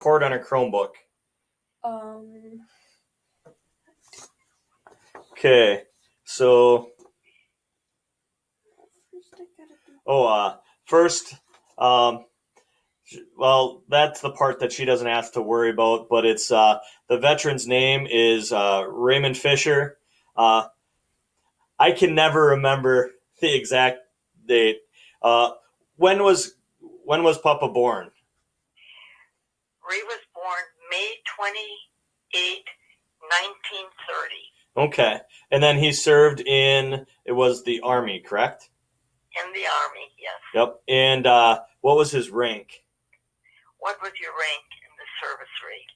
Record on a Chromebook. Um, Okay, so First I gotta do. first, um, well, that's the part that she doesn't have to worry about. But it's the veteran's name is Raymond Fisher. Uh, I can never remember the exact date. Uh, when was when was Papa born? Ray was born May 28, 1930, Okay, and then he served in it was the Army, correct? in the Army, yes. Yep. And what was his rank? What was your rank in the service rate?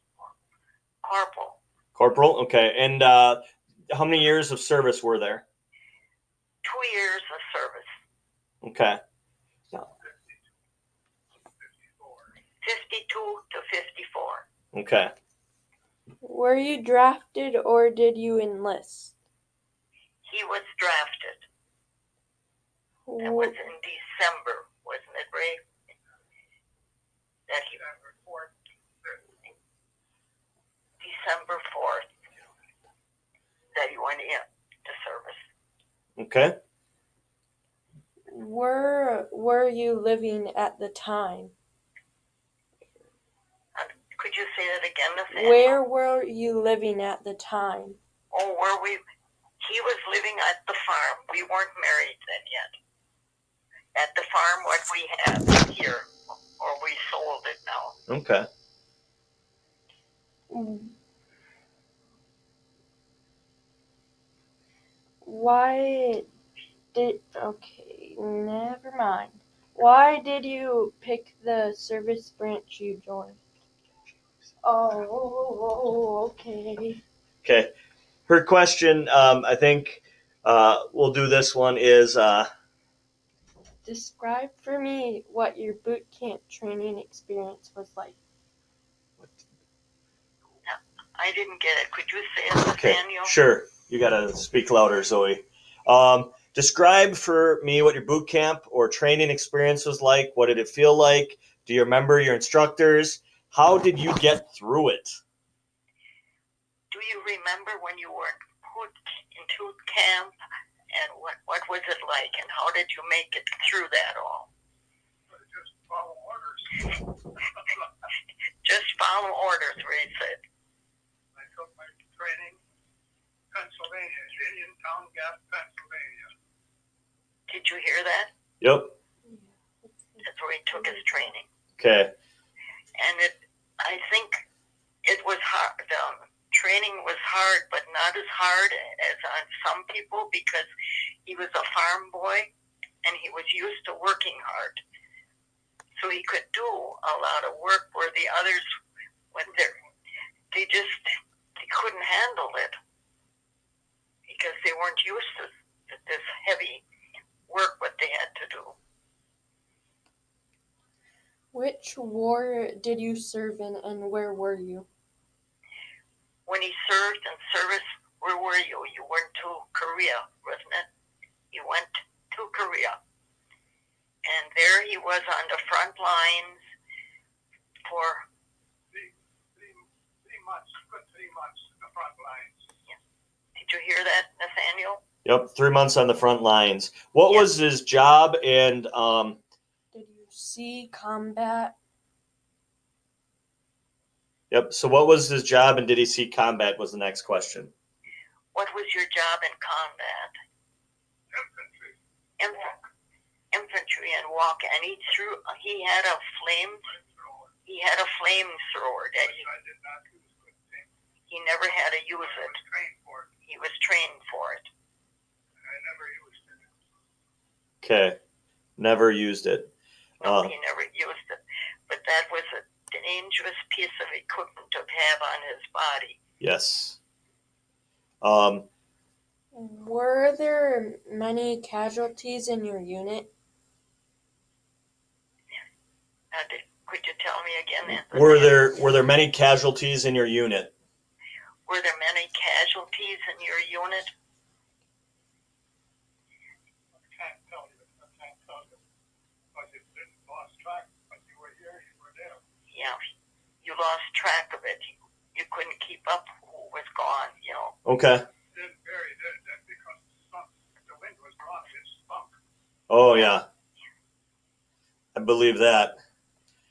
Corporal. Corporal. Okay. And how many years of service were there? 2 years of service. Okay. 52 to 54. Okay. Were you drafted or did you enlist? He was drafted. That was in December, wasn't it, Ray? December 4th that he went into service. Okay. Were you living at the time? Could you say that again, Nathaniel? Where were you living at the time? Oh, he was living at the farm. We weren't married then yet. At the farm, what we have here, or we sold it now. Okay. Okay, never mind. Why did you pick the service branch you joined? Oh, okay. Okay. Her question, I think we'll do this one is Describe for me what your boot camp training experience was like. I didn't get it. Could you say it, Nathaniel? Sure. You got to speak louder, Zoe. Describe for me what your boot camp or training experience was like. What did it feel like? Do you remember your instructors? How did you get through it? Do you remember when you were put into camp, and what was it like, and how did you make it through that all? Just follow orders. Just follow orders, Ray said. I took my training in Pennsylvania, Uniontown Gap, Pennsylvania. Did you hear that? Yep. That's where he took his training. Okay. And I think it was hard. Training was hard, but not as hard as on some people, because he was a farm boy and he was used to working hard. So he could do a lot of work where the others, when they couldn't handle it because they weren't used to this heavy work what they had to do. Which war did you serve in and where were you? When he served in service, where were you? You went to Korea, wasn't it? You went to Korea. And there he was on the front lines for three months, good 3 months on the front lines. Yeah. Did you hear that, Nathaniel? Yep, 3 months on the front lines. What was his job and Did you see combat? Yep, so what was his job and did he see combat was the next question. What was your job in combat? Infantry and walk, and he had a flamethrower that he never had to use it. He was trained for it. I never used it. Okay, never used it. No, he never used it. But that was a dangerous piece of equipment to have on his body. Yes. Were there many casualties in your unit? Could you tell me again, Anthony? Were there many casualties in your unit? Were there many casualties in your unit? I can't tell you. Because you didn't lost track, but you were here, you were there. Yeah. you lost track of it. You couldn't keep up who was gone, you know. Okay. Didn't bury it, then because the wind was gone, it stunk. Oh, yeah. I believe that.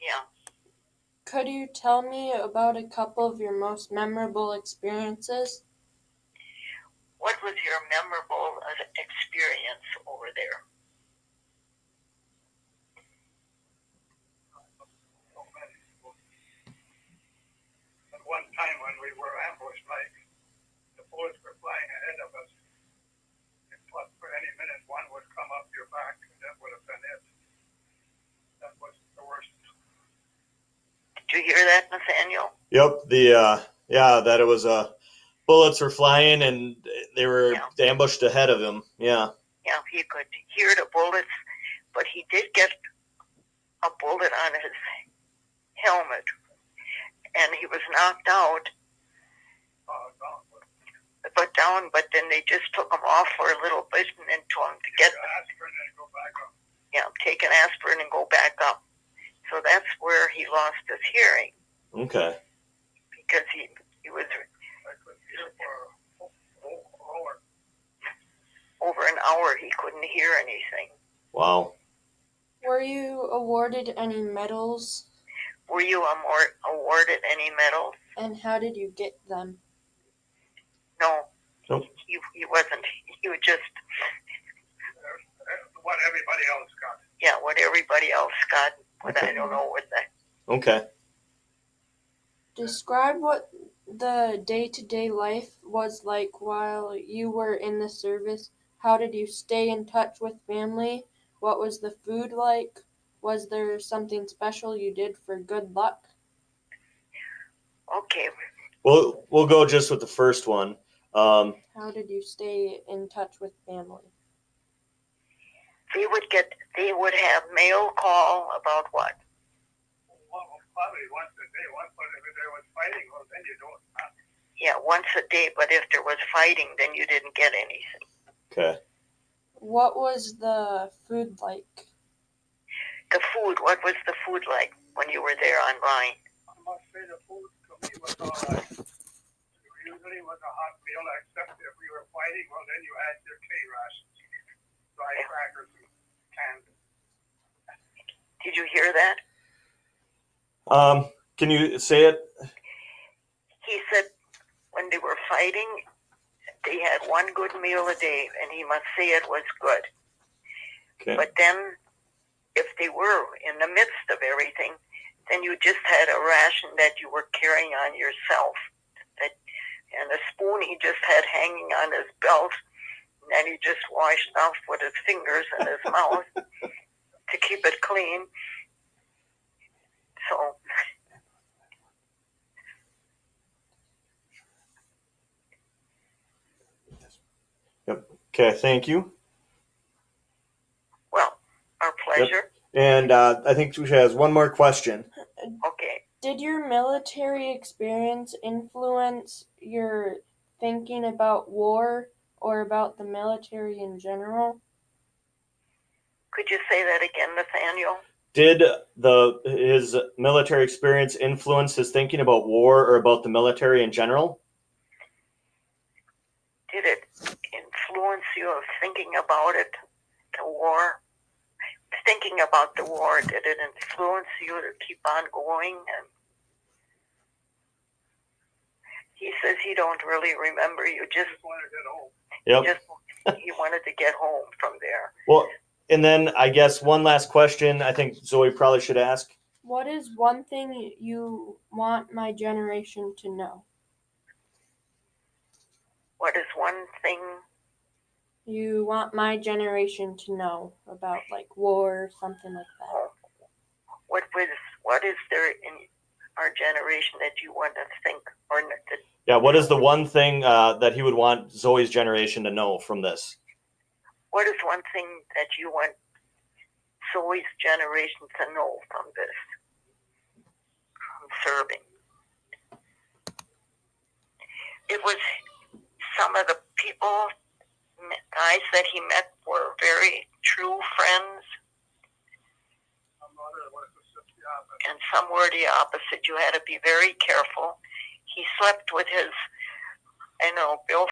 Yeah. Could you tell me about a couple of your most memorable experiences? What was your memorable experience over there? So many. At one time when we were ambushed, like the bullets were flying ahead of us, and plus for any minute one would come up your back, and that would have been it. That was the worst. Did you hear that, Nathaniel? Yep. That it was bullets were flying and they were ambushed ahead of him. Yeah. Yeah, he could hear the bullets, but he did get a bullet on his helmet, and he was knocked out. But then they just took him off for a little bit and then told him to get aspirin and go back up. Yeah, take an aspirin and go back up. So that's where he lost his hearing. Okay. Because he was I couldn't hear for an hour. over an hour he couldn't hear anything. Wow. Were you awarded any medals? Were you awarded any medals? And how did you get them? No. Nope. He wasn't. He was just What everybody else got. Yeah, what everybody else got, but I don't know what that. Okay. Describe what the day-to-day life was like while you were in the service. How did you stay in touch with family? What was the food like? Was there something special you did for good luck? Okay. We'll go just with the first one. How did you stay in touch with family? They would have mail call about what? Well, probably once a day. But if there was fighting, well, then you don't. Yeah, once a day, but if there was fighting, then you didn't get anything. Okay. What was the food like? The food, what was the food like when you were there on line? I must say the food to me was all right. It usually was a hot meal, except if we were fighting, well, then you had your K rations, dry crackers and canned. Did you hear that? Can you say it? He said when they were fighting, they had one good meal a day, and he must say it was good. Okay. But then, if they were in the midst of everything, then you just had a ration that you were carrying on yourself. And a spoon he just had hanging on his belt, and he just washed off with his fingers and his mouth to keep it clean. So, Yep. Okay. Thank you. well, our pleasure. And I think she has one more question. Okay. Did your military experience influence your thinking about war or about the military in general? Could you say that again, Nathaniel? Did his military experience influence his thinking about war or about the military in general? Did it influence you of thinking about it, the war? Thinking about the war, did it influence you to keep on going? And he says he don't really remember. You just wanted to get home. Yep. He wanted to get home from there. Well, and then I guess one last question I think Zoe probably should ask. What is one thing you want my generation to know? What is one thing You want my generation to know about like war or something like that? what is there in our generation that you want to think or that? Yeah, what is the one thing that he would want Zoe's generation to know from this? What is one thing that you want Zoe's generation to know from this? From serving. It was some of the people, guys that he met were very true friends. My mother was a Sicilian. and some were the opposite. You had to be very careful. He slept with his, I know, Bill